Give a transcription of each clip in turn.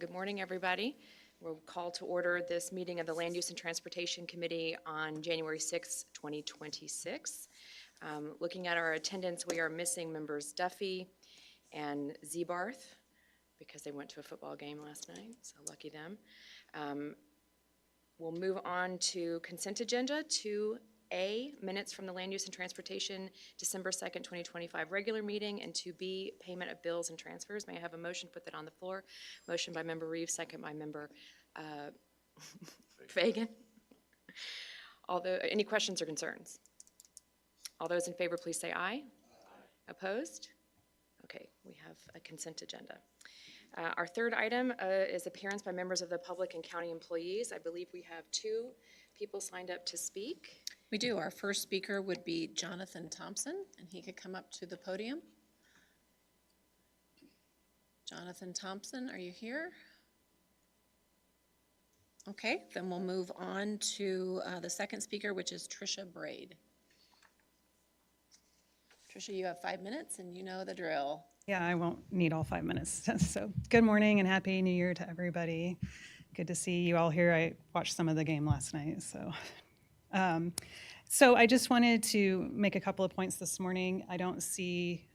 Good morning, everybody. We'll call to order this meeting of the Land Use and Transportation Committee on January 6, 2026. Looking at our attendance, we are missing members Duffy and Zebarth because they went to a football game last night, so lucky them. We'll move on to consent agenda 2A, minutes from the Land Use and Transportation December 2nd, 2025 regular meeting, and 2B, payment of bills and transfers. May I have a motion to put that on the floor? Motion by member Reeves, second by member Fagan. Any questions or concerns? All those in favor, please say aye. Aye. Opposed? Okay, we have a consent agenda. Our third item is appearance by members of the public and county employees. I believe we have two people signed up to speak. We do. Our first speaker would be Jonathan Thompson, and he could come up to the podium. Jonathan Thompson, are you here? Okay, then we'll move on to the second speaker, which is Tricia Braid. Tricia, you have 5 minutes, and you know the drill. Yeah, I won't need all 5 minutes. So good morning and Happy New Year to everybody. Good to see you all here. I watched some of the game last night. So I just wanted to make a couple of points this morning. I don't see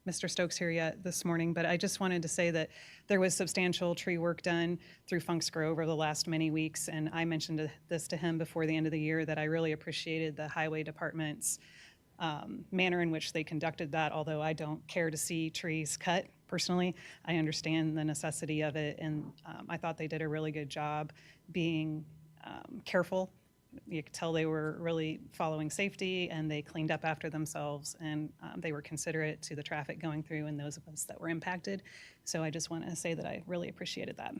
Mr. Stokes here yet this morning, but I just wanted to say that there was substantial tree work done through Funks Grove over the last many weeks, and I mentioned this to him before the end of the year that I really appreciated the highway department's manner in which they conducted that. Although I don't care to see trees cut personally, I understand the necessity of it, and I thought they did a really good job being careful. You could tell they were really following safety, and they cleaned up after themselves, and they were considerate to the traffic going through and those of us that were impacted. So I just want to say that I really appreciated that.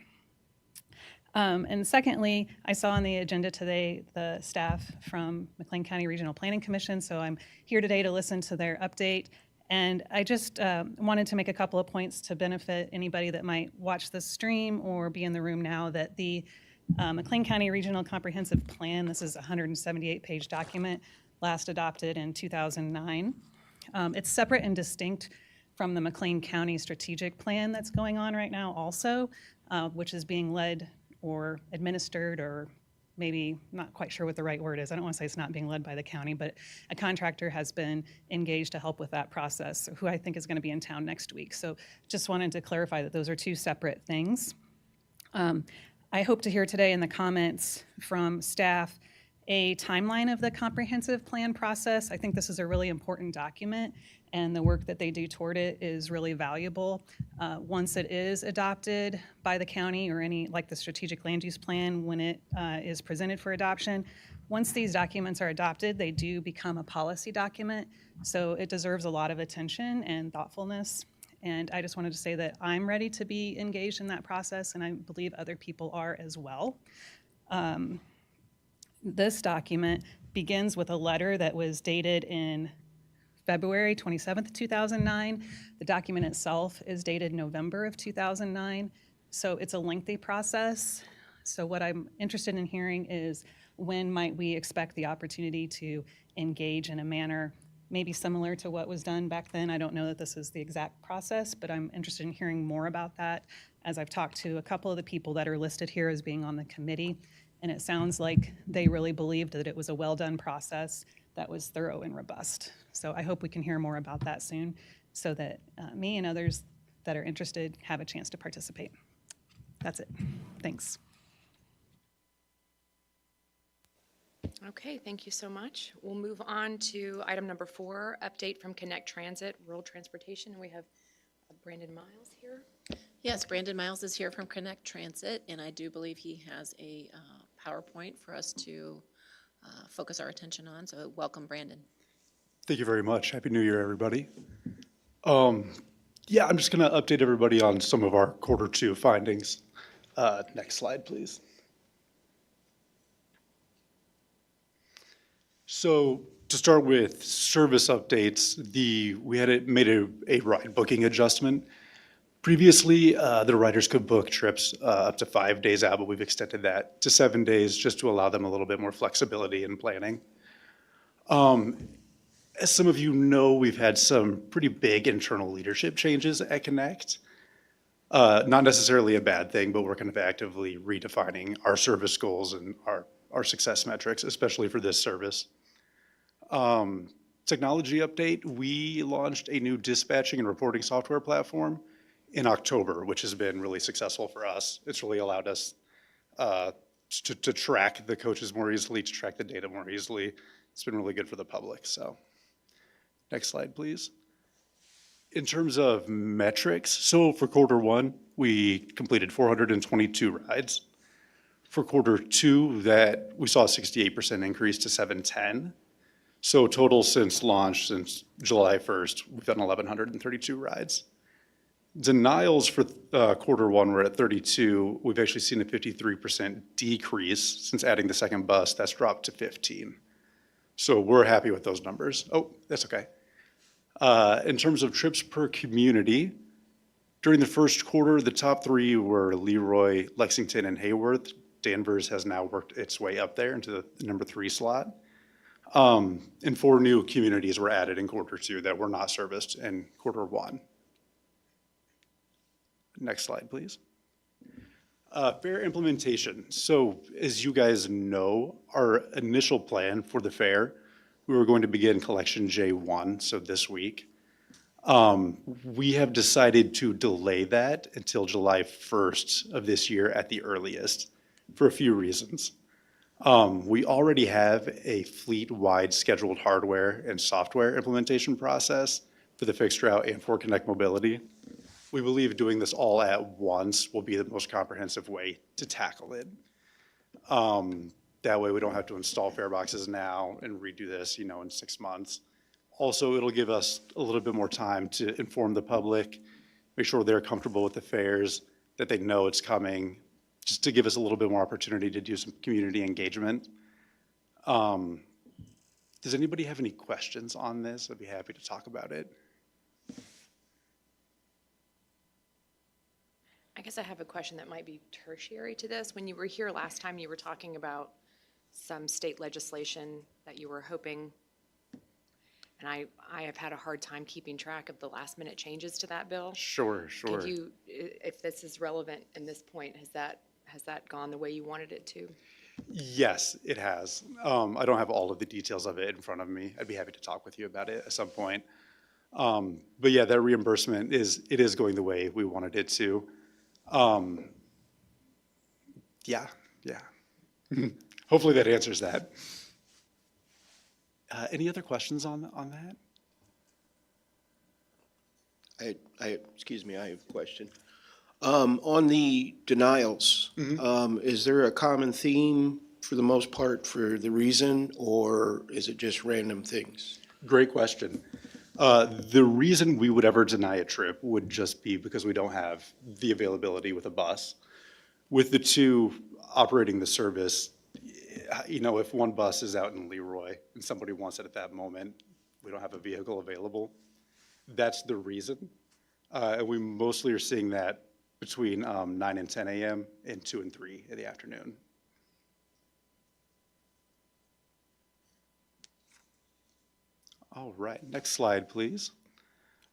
And secondly, I saw on the agenda today the staff from McLean County Regional Planning Commission, so I'm here today to listen to their update. And I just wanted to make a couple of points to benefit anybody that might watch this stream or be in the room now, that the McLean County Regional Comprehensive Plan, this is a 178-page document, last adopted in 2009. It's separate and distinct from the McLean County Strategic Plan that's going on right now also, which is being led or administered, or maybe not quite sure what the right word is. I don't want to say it's not being led by the county, but a contractor has been engaged to help with that process, who I think is going to be in town next week. So just wanted to clarify that those are two separate things. I hope to hear today in the comments from staff a timeline of the comprehensive plan process. I think this is a really important document, and the work that they do toward it is really valuable. Once it is adopted by the county, or any, like the strategic land use plan, when it is presented for adoption, once these documents are adopted, they do become a policy document. So it deserves a lot of attention and thoughtfulness. And I just wanted to say that I'm ready to be engaged in that process, and I believe other people are as well. This document begins with a letter that was dated in February 27th, 2009. The document itself is dated November of 2009. So it's a lengthy process. So what I'm interested in hearing is, when might we expect the opportunity to engage in a manner maybe similar to what was done back then? I don't know that this is the exact process, but I'm interested in hearing more about that, as I've talked to a couple of the people that are listed here as being on the committee, and it sounds like they really believed that it was a well-done process that was thorough and robust. So I hope we can hear more about that soon, so that me and others that are interested have a chance to participate. That's it. Thanks. Okay, thank you so much. We'll move on to item number 4, update from Connect Transit, Rural Transportation. And we have Brandon Miles here. Yes, Brandon Miles is here from Connect Transit, and I do believe he has a PowerPoint for us to focus our attention on. So welcome, Brandon. Thank you very much. Happy New Year, everybody. Yeah, I'm just going to update everybody on some of our Q2 findings. Next slide, please. So to start with service updates, we had made a ride booking adjustment. Previously, the riders could book trips up to 5 days out, but we've extended that to 7 days just to allow them a little bit more flexibility in planning. As some of you know, we've had some pretty big internal leadership changes at Connect. Not necessarily a bad thing, but we're kind of actively redefining our service goals and our success metrics, especially for this service. Technology update, we launched a new dispatching and reporting software platform in October, which has been really successful for us. It's really allowed us to track the coaches more easily, to track the data more easily. It's been really good for the public, so. Next slide, please. In terms of metrics, so for quarter one, we completed 422 rides. For quarter two, that we saw a 68% increase to 710. So total since launch, since July 1st, we've done 1,132 rides. Denials for quarter one were at 32. We've actually seen a 53% decrease since adding the second bus. That's dropped to 15. So we're happy with those numbers. Oh, that's okay. In terms of trips per community, during the first quarter, the top three were Leroy, Lexington, and Hayworth. Danvers has now worked its way up there into the number 3 slot. And 4 new communities were added in quarter two that were not serviced in quarter one. Next slide, please. Fair implementation. So as you guys know, our initial plan for the fair, we were going to begin collection J1, so this week. We have decided to delay that until July 1st of this year at the earliest for a few reasons. We already have a fleet-wide scheduled hardware and software implementation process for the fixed route and for Connect Mobility. We believe doing this all at once will be the most comprehensive way to tackle it. That way we don't have to install fare boxes now and redo this, in 6 months. Also, it'll give us a little bit more time to inform the public, make sure they're comfortable with the fares, that they know it's coming, just to give us a little bit more opportunity to do some community engagement. Does anybody have any questions on this? I'd be happy to talk about it. I guess I have a question that might be tertiary to this. When you were here last time, you were talking about some state legislation that you were hoping, and I have had a hard time keeping track of the last minute changes to that bill. Sure. Could you, if this is relevant in this point, has that gone the way you wanted it to? Yes, it has. I don't have all of the details of it in front of me. I'd be happy to talk with you about it at some point. But yeah, that reimbursement is going the way we wanted it to. Yeah. Hopefully that answers that. Any other questions on that? Excuse me, I have a question. On the denials, is there a common theme for the most part for the reason, or is it just random things? Great question. The reason we would ever deny a trip would just be because we don't have the availability with a bus. With the 2 operating the service, if one bus is out in Leroy and somebody wants it at that moment, we don't have a vehicle available. That's the reason. And we mostly are seeing that between 9 and 10 a.m. and 2 and 3 in the afternoon. All right, next slide, please.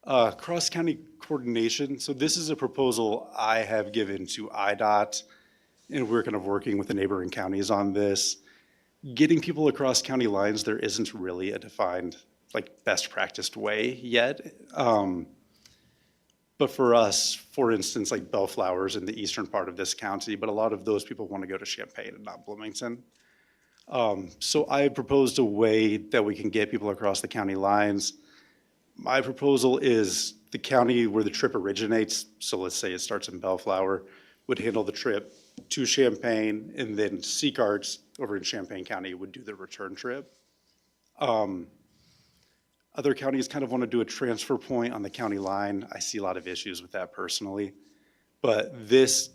Cross-county coordination. So this is a proposal I have given to IDOT, and we're kind of working with the neighboring counties on this. Getting people across county lines, there isn't really a defined, best practiced way yet. But for us, for instance, Bellflower's in the eastern part of this county, but a lot of those people want to go to Champaign and not Bloomington. So I proposed a way that we can get people across the county lines. My proposal is the county where the trip originates, so let's say it starts in Bellflower, would handle the trip to Champaign, and then Seacarts over in Champaign County would do the return trip. Other counties kind of want to do a transfer point on the county line. I see a lot of issues with that personally, but this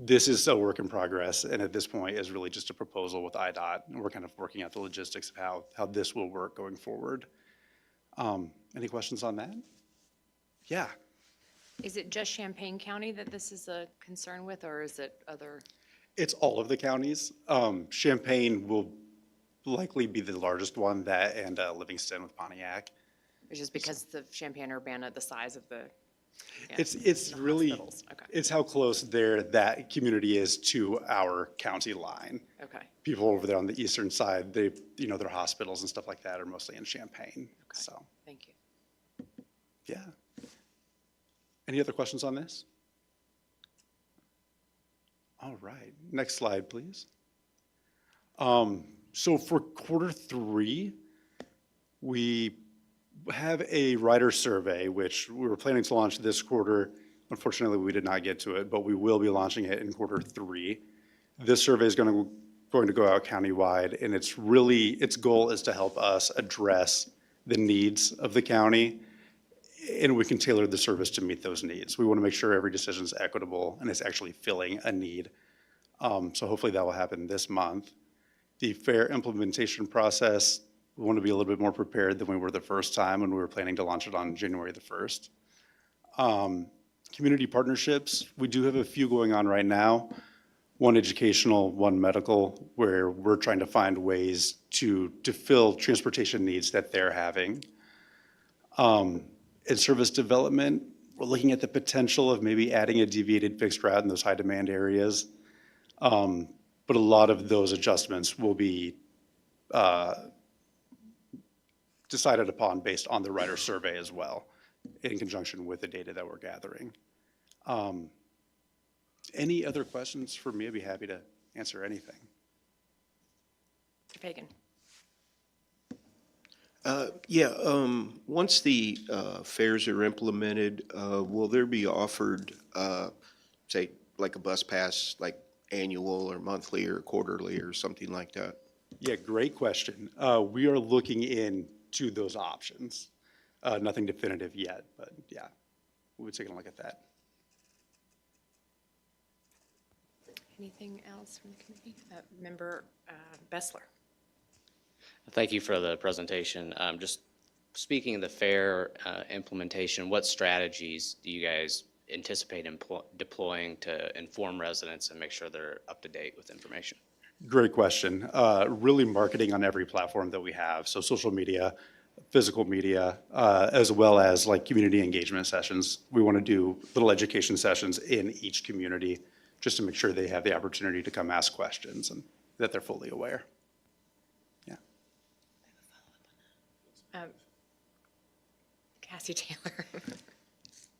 is a work in progress, and at this point is really just a proposal with IDOT, and we're kind of working out the logistics of how this will work going forward. Any questions on that? Yeah. Is it just Champaign County that this is a concern with, or is it other? It's all of the counties. Champaign will likely be the largest one, that and Livingston with Pontiac. It's just because of Champaign-Urbana, the size of the Yeah, It's the really, hospitals. Okay. it's how close that community is to our county line. Okay. People over there on the eastern side, their hospitals and stuff like that are mostly in Champaign, Okay. so, Thank you. yeah. Any other questions on this? All right, next slide, please. So for quarter three, we have a rider survey, which we were planning to launch this quarter. Unfortunately, we did not get to it, but we will be launching it in quarter three. This survey is going to go out countywide, and its goal is to help us address the needs of the county, and we can tailor the service to meet those needs. We want to make sure every decision is equitable and it's actually filling a need. So hopefully that will happen this month. The fair implementation process, we want to be a little bit more prepared than we were the first time when we were planning to launch it on January the 1st. Community partnerships, we do have a few going on right now. One educational, one medical, where we're trying to find ways to fill transportation needs that they're having. In service development, we're looking at the potential of maybe adding a deviated fixed route in those high demand areas. But a lot of those adjustments will be decided upon based on the rider survey as well, in conjunction with the data that we're gathering. Any other questions for me? I'd be happy to answer anything. Mr. Fagan. Once the fares are implemented, will there be offered, say, like a bus pass, like annual or monthly or quarterly or something like that? Yeah, great question. We are looking into those options. Nothing definitive yet, but yeah, we'll be taking a look at that. Anything else from the committee? Member Bessler. Thank you for the presentation. Just speaking of the fair implementation, what strategies do you guys anticipate deploying to inform residents and make sure they're up to date with information? Great question. Really marketing on every platform that we have. So social media, physical media, as well as like community engagement sessions. We want to do little education sessions in each community just to make sure they have the opportunity to come ask questions and that they're fully aware. Yeah. Cassie Taylor.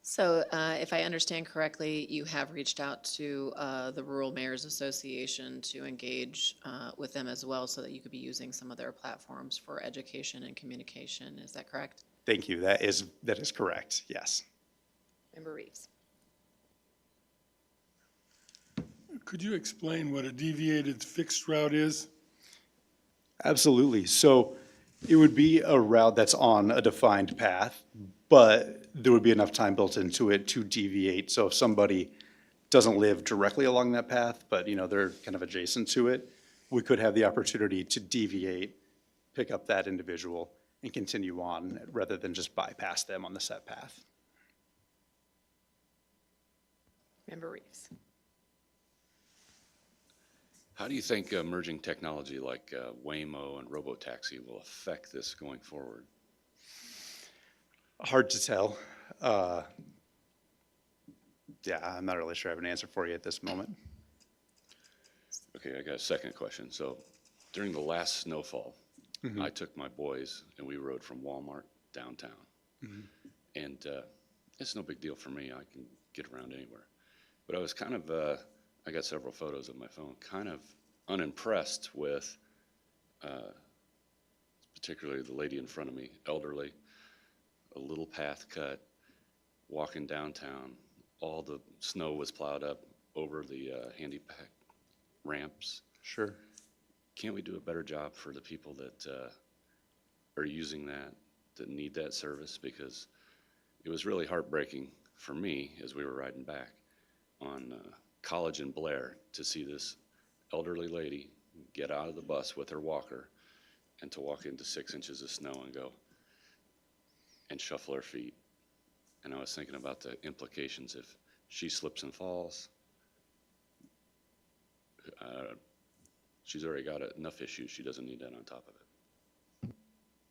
So if I understand correctly, you have reached out to the Rural Mayors Association to engage with them as well so that you could be using some of their platforms for education and communication. Is that correct? Thank you. That is correct. Yes. Member Reeves. Could you explain what a deviated fixed route is? Absolutely. So it would be a route that's on a defined path, but there would be enough time built into it to deviate. So if somebody doesn't live directly along that path, but they're kind of adjacent to it, we could have the opportunity to deviate, pick up that individual, and continue on rather than just bypass them on the set path. Member Reeves. How do you think emerging technology like Waymo and robotaxi will affect this going forward? Hard to tell. Yeah, I'm not really sure I have an answer for you at this moment. Okay, I got a second question. So during the last snowfall, I took my boys and we rode from Walmart downtown. And it's no big deal for me. I can get around anywhere. But I was kind of, I got several photos on my phone, kind of unimpressed with particularly the lady in front of me, elderly, a little path cut, walking downtown. All the snow was plowed up over the handicap ramps. Sure. Can't we do a better job for the people that are using that need that service? Because it was really heartbreaking for me as we were riding back on College and Blair to see this elderly lady get out of the bus with her walker and to walk into 6 inches of snow and go and shuffle her feet. And I was thinking about the implications if she slips and falls. She's already got enough issues. She doesn't need that on top of it.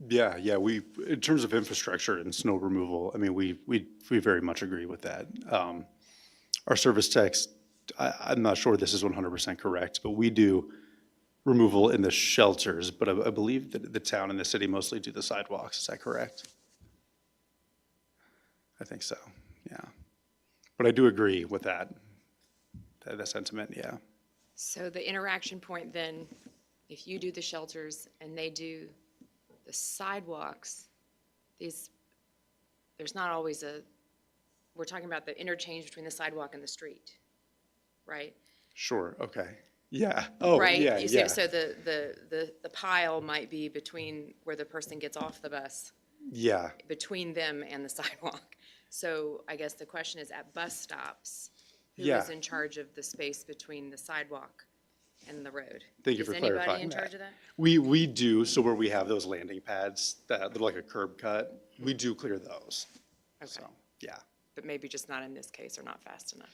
Yeah, in terms of infrastructure and snow removal, I mean, we very much agree with that. Our service techs, I'm not sure this is 100% correct, but we do removal in the shelters, but I believe that the town and the city mostly do the sidewalks. Is that correct? I think so, yeah. But I do agree with that sentiment, yeah. So the interaction point then, if you do the shelters and they do the sidewalks, there's not always we're talking about the interchange between the sidewalk and the street, right? Sure, okay. Yeah, oh, Right? yeah, You see, yeah. so the pile might be between where the person gets off the bus, Yeah, between them and the sidewalk. So I guess the question is, at bus stops, who Yeah. is in charge of the space between the sidewalk and the road? Thank you for Is anybody clarifying in that. charge of that? we do, so where we have those landing pads that they're like a curb cut, we do clear those. Okay. So, yeah. But maybe just not in this case or not fast enough.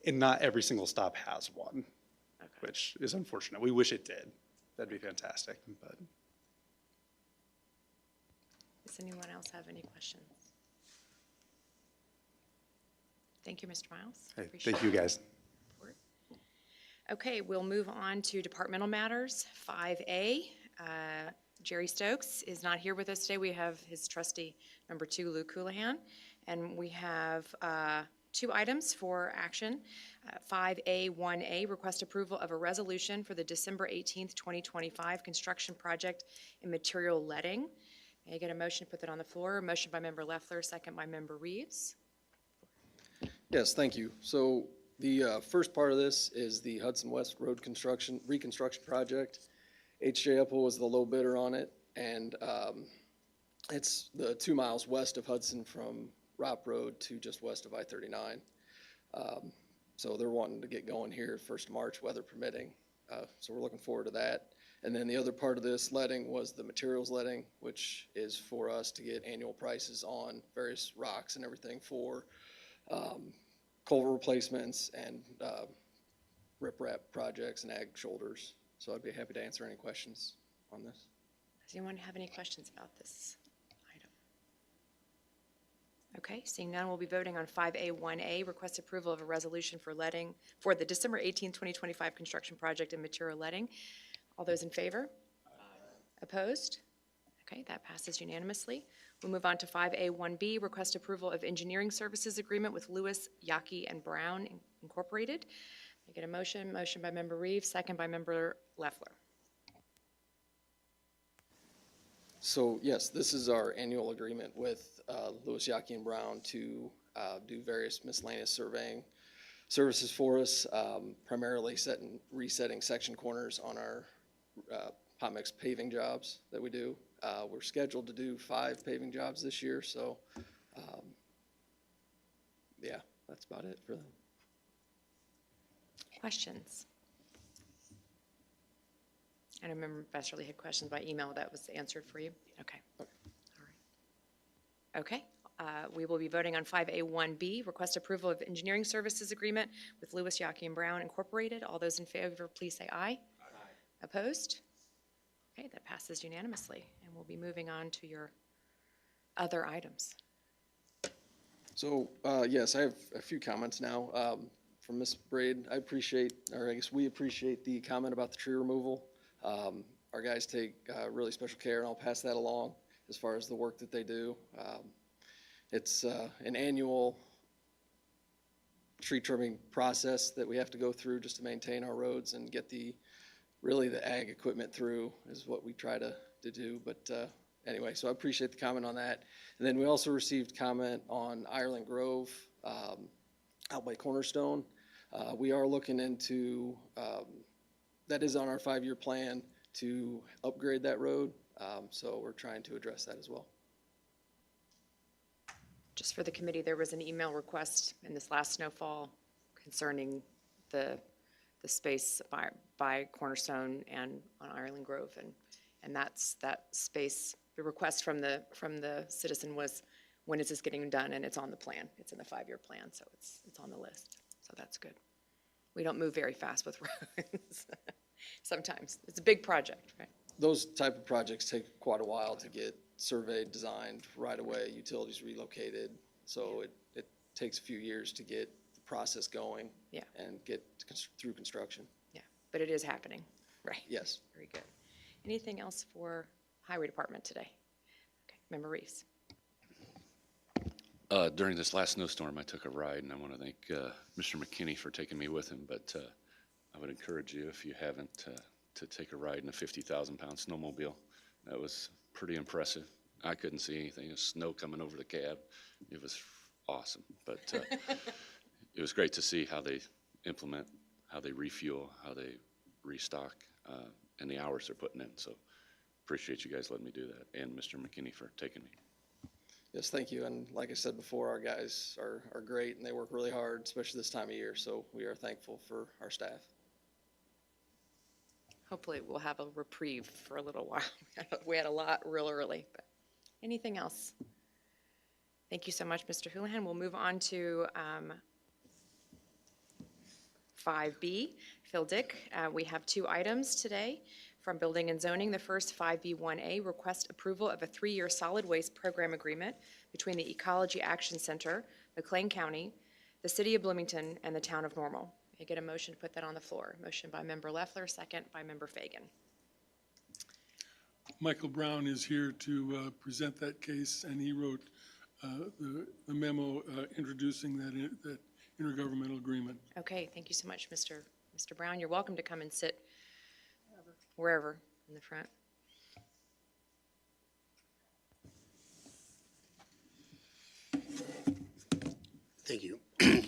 And not every single stop has one, Okay. which is unfortunate. We wish it did. That'd be fantastic, but. Does anyone else have any questions? Thank you, Mr. Miles. Hey, Appreciate thank you, guys. the report. Okay, we'll move on to departmental matters. 5A, Jerry Stokes is not here with us today. We have his trustee number 2, Lou Coulihan. And we have 2 items for action. 5A1A, request approval of a resolution for the December 18th, 2025 construction project and material letting. May I get a motion to put that on the floor? A motion by member Leffler, second by member Reeves. Yes, thank you. So the first part of this is the Hudson West Road reconstruction project. H.J. Epple was the low bidder on it, and it's the 2 miles west of Hudson from Ropp Road to just west of I-39. So they're wanting to get going here 1st of March, weather permitting. So we're looking forward to that. And then the other part of this letting was the materials letting, which is for us to get annual prices on various rocks and everything for culvert replacements and riprap projects and ag shoulders. So I'd be happy to answer any questions on this. Does anyone have any questions about this item? Okay, seeing none, we'll be voting on 5A1A, request approval of a resolution for letting, for the December 18, 2025 construction project and material letting. All those in favor? Opposed? Okay, that passes unanimously. We'll move on to 5A1B, request approval of engineering services agreement with Lewis, Yaki, and Brown Incorporated. I get a motion by member Reeves, second by member Leffler. So yes, this is our annual agreement with Lewis, Yaki, and Brown to do various miscellaneous surveying services for us, primarily resetting section corners on our hot mix paving jobs that we do. We're scheduled to do 5 paving jobs this year, so yeah, that's about it for them. Questions? I remember Besterly had questions by email. That was answered for you? Okay. All right. Okay. We will be voting on 5A1B, request approval of engineering services agreement with Lewis, Yaki, and Brown Incorporated. All those in favor, please say aye. Aye. Opposed? Okay, that passes unanimously. And we'll be moving on to your other items. So, yes, I have a few comments now from Ms. Braid. We appreciate the comment about the tree removal. Our guys take really special care, and I'll pass that along as far as the work that they do. It's an annual tree trimming process that we have to go through just to maintain our roads and get the ag equipment through is what we try to do. But anyway, so I appreciate the comment on that. And then we also received comment on Ireland Grove out by Cornerstone. We are looking into, that is on our 5-year plan to upgrade that road. So we're trying to address that as well. Just for the committee, there was an email request in this last snowfall concerning the space by Cornerstone and on Ireland Grove. And that's that space, the request from the citizen was, when is this getting done? And it's on the plan. It's in the 5-year plan, so it's on the list. So that's good. We don't move very fast with roads. Sometimes. It's a big project, right? Those type of projects take quite a while to get surveyed, designed right away, utilities relocated. So it takes a few years to get the process going. Yeah. And get through construction. Yeah, but it is happening, right? Yes. Very good. Anything else for Highway Department today? Okay, Member Reeves. During this last snowstorm, I took a ride, and I want to thank Mr. McKinney for taking me with him, but I would encourage you, if you haven't, to take a ride in a 50,000-pound snowmobile. That was pretty impressive. I couldn't see anything. There was snow coming over the cab. It was awesome, but it was great to see how they implement, how they refuel, how they restock, and the hours they're putting in. So appreciate you guys letting me do that, and Mr. McKinney for taking me. Yes, thank you. And like I said before, our guys are great and they work really hard, especially this time of year. So we are thankful for our staff. Hopefully we'll have a reprieve for a little while. We had a lot real early, but anything else? Thank you so much, Mr. Houlihan. We'll move on to 5B. Phil Dick, we have 2 items today from Building and Zoning. The first, 5B1A, request approval of a 3-year solid waste program agreement between the Ecology Action Center, McLean County, the City of Bloomington, and the Town of Normal. May I get a motion to put that on the floor? Motion by Member Leffler, second by Member Fagan. Michael Brown is here to present that case, and he wrote the memo introducing that intergovernmental agreement. Okay, thank you so much, Mr. Brown. You're welcome to come and sit wherever in the front. Thank you.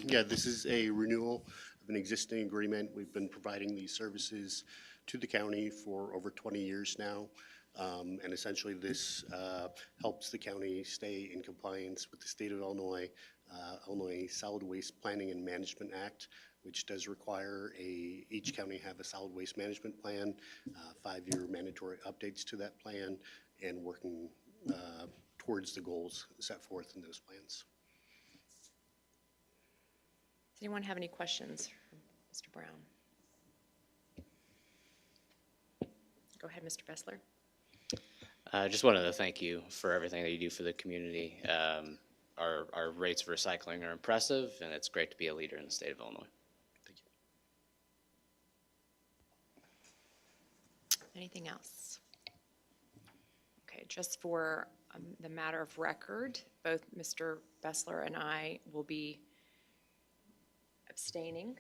Yeah, this is a renewal of an existing agreement. We've been providing these services to the county for over 20 years now. And essentially this helps the county stay in compliance with the state of Illinois, Illinois Solid Waste Planning and Management Act, which does require each county have a solid waste management plan, 5-year mandatory updates to that plan, and working towards the goals set forth in those plans. Does anyone have any questions for Mr. Brown? Go ahead, Mr. Bessler. Just wanted to thank you for everything that you do for the community. Our rates of recycling are impressive, and it's great to be a leader in the state of Illinois. Thank you. Anything else? Okay, just for the matter of record, both Mr. Bessler and I will be abstaining.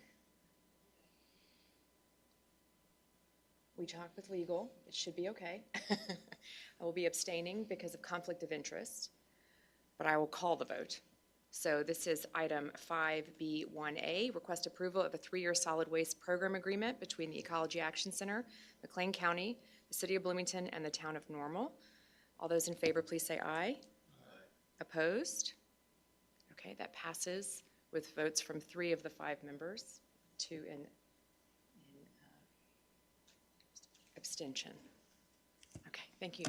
We talked with legal, it should be okay. I will be abstaining because of conflict of interest, but I will call the vote. So this is item 5B1A, request approval of a 3-year solid waste program agreement between the Ecology Action Center, McLean County, the City of Bloomington, and the Town of Normal. All those in favor, please say aye. Aye. Opposed? Okay, that passes with votes from 3 of the 5 members, 2 in abstention. Okay, thank you.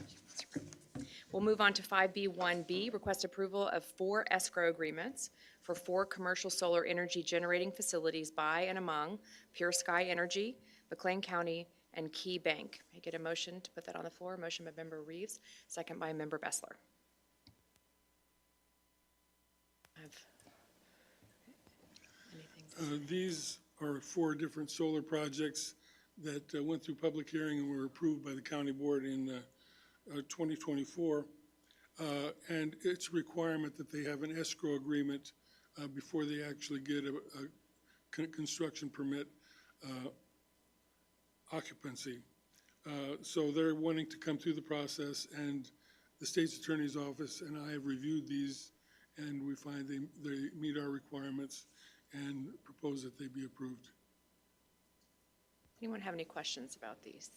We'll move on to 5B1B, request approval of 4 escrow agreements for 4 commercial solar energy generating facilities by and among Pure Sky Energy, McLean County, and Key Bank. May I get a motion to put that on the floor? Motion by Member Reeves, second by Member Bessler. Anything? These are 4 different solar projects that went through public hearing and were approved by the county board in 2024. And it's a requirement that they have an escrow agreement before they actually get a construction permit occupancy. So they're wanting to come through the process, and the state's attorney's office and I have reviewed these, and we find they meet our requirements and propose that they be approved. Anyone have any questions about these?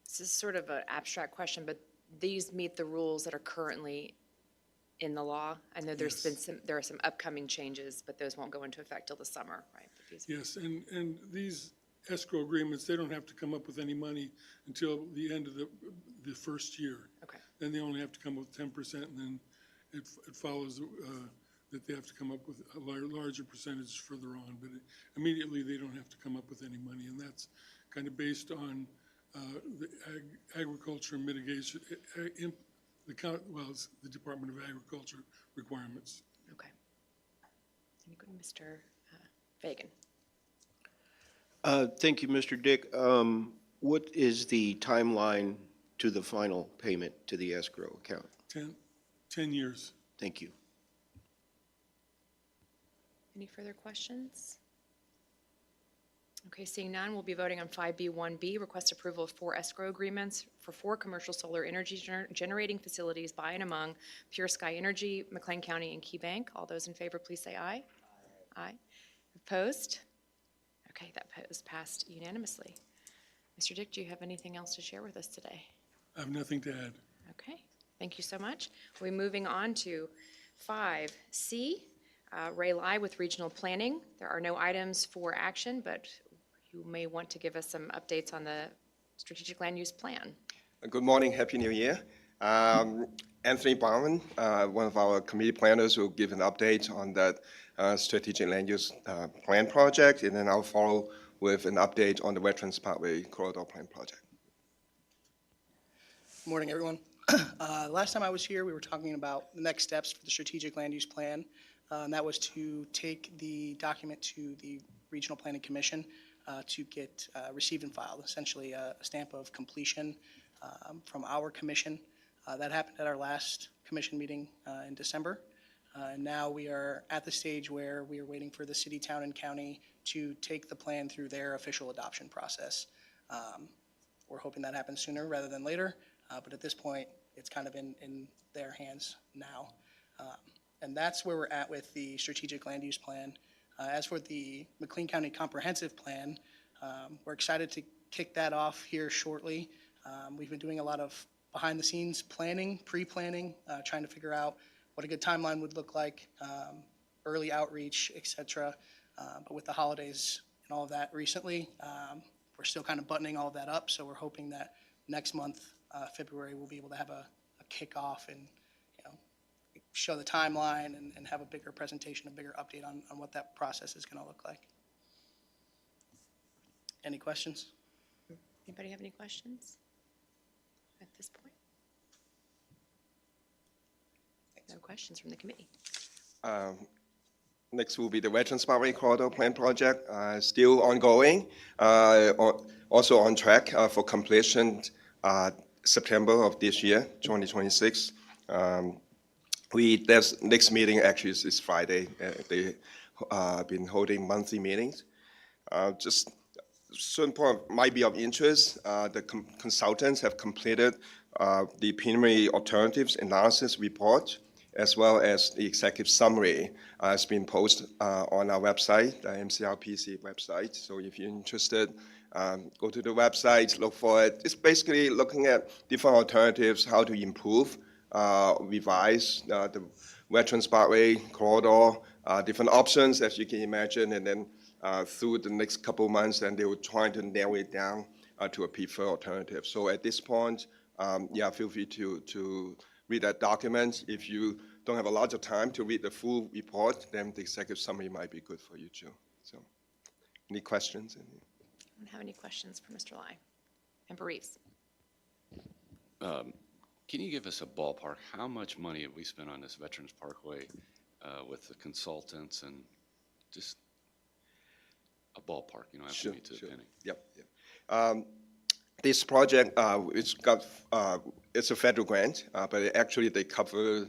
This is sort of an abstract question, but these meet the rules that are currently in the law. I know there's been there are some upcoming changes, but those won't go into effect till the summer, right? But these Yes, and these escrow agreements, they don't have to come up with any money until the end of the first year. Okay. Then they only have to come up with 10%, and then it follows that they have to come up with a larger percentage further on. But immediately, they don't have to come up with any money, and that's kind of based on the agriculture mitigation, it's the Department of Agriculture requirements. Okay. Mr. Fagan. Thank you, Mr. Dick. What is the timeline to the final payment to the escrow account? 10 years. Thank you. Any further questions? Okay, seeing none, we'll be voting on 5B1B, request approval of 4 escrow agreements for 4 commercial solar energy generating facilities by and among Pure Sky Energy, McLean County, and Key Bank. All those in favor, please say aye. Aye. Opposed? Okay, that is passed unanimously. Mr. Dick, do you have anything else to share with us today? I have nothing to add. Okay, thank you so much. We're moving on to 5C, Ray Lai with Regional Planning. There are no items for action, but you may want to give us some updates on the strategic land use plan. Good morning, Happy New Year. Anthony Barman, one of our committee planners, will give an update on that strategic land use plan project, and then I'll follow with an update on the Veterans Parkway Corridor Plan project. Morning, everyone. Last time I was here, we were talking about the next steps for the strategic land use plan, and that was to take the document to the Regional Planning Commission to get received and filed, essentially a stamp of completion from our commission. That happened at our last commission meeting in December. And now we are at the stage where we are waiting for the city, town, and county to take the plan through their official adoption process. We're hoping that happens sooner rather than later, but at this point, it's kind of in their hands now. And that's where we're at with the strategic land use plan. As for the McLean County Comprehensive Plan, we're excited to kick that off here shortly. We've been doing a lot of behind-the-scenes planning, pre-planning, trying to figure out what a good timeline would look like, early outreach, et cetera. But with the holidays and all of that recently, we're still kind of buttoning all of that up. So we're hoping that next month, February, we'll be able to have a kickoff and show the timeline and have a bigger presentation, a bigger update on what that process is going to look like. Any questions? Anybody have any questions at this point? No questions from the committee. Next will be the Veterans Parkway Corridor Plan project, still ongoing, also on track for completion September of this year, 2026. There's next meeting actually is Friday. They been holding monthly meetings. Just certain point might be of interest. The consultants have completed the preliminary alternatives analysis report, as well as the executive summary has been posted on our website, the MCRPC website. So if you're interested, go to the website, look for it. It's basically looking at different alternatives, how to improve, revise the Veterans Parkway corridor, different options, as you can imagine, and then through the next couple of months, then they will try to narrow it down to a preferred alternative. So at this point, feel free to read that document. If you don't have a lot of time to read the full report, then the executive summary might be good for you too. So, any questions? I don't have any questions for Mr. Lai. Member Reeves. Can you give us a ballpark? How much money have we spent on this Veterans Parkway with the consultants and just a ballpark? You don't have to be to the penny. Yep. This project, it's a federal grant, but actually they cover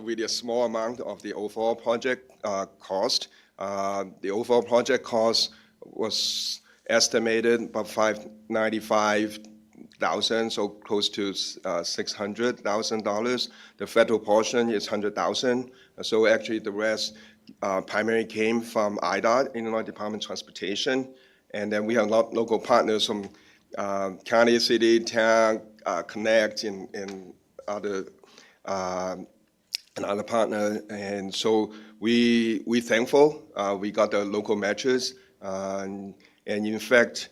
really a small amount of the overall project cost. The overall project cost was estimated about $595,000, so close to $600,000. The federal portion is $100,000. So actually the rest primarily came from IDOT, Illinois Department of Transportation, and then we have local partners from county, city, town, Connect, and other partner. And so we thankful we got the local matches, and in fact,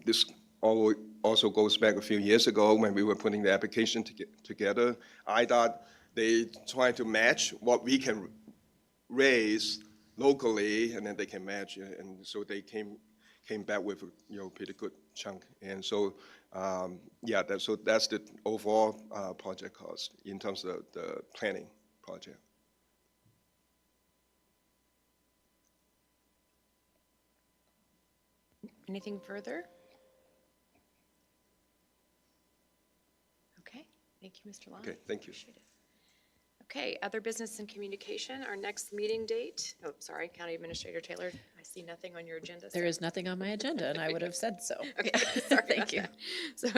this also goes back a few years ago when we were putting the application together. IDOT, they try to match what we can raise locally, and then they can match, and so they came back with pretty good chunk. And so, yeah, that's the overall project cost in terms of the planning project. Anything further? Okay, thank you, Mr. Long. Okay, thank you. Appreciate it. Okay, other business and communication, our next meeting date, oh, sorry, County Administrator Taylor, I see nothing on your agenda. There is nothing on my agenda, and I would have said so. Okay, sorry. Thank you. So,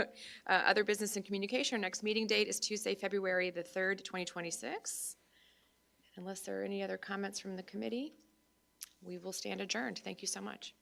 other business and communication, our next meeting date is Tuesday, February the 3rd, 2026. Unless there are any other comments from the committee, we will stand adjourned. Thank you so much.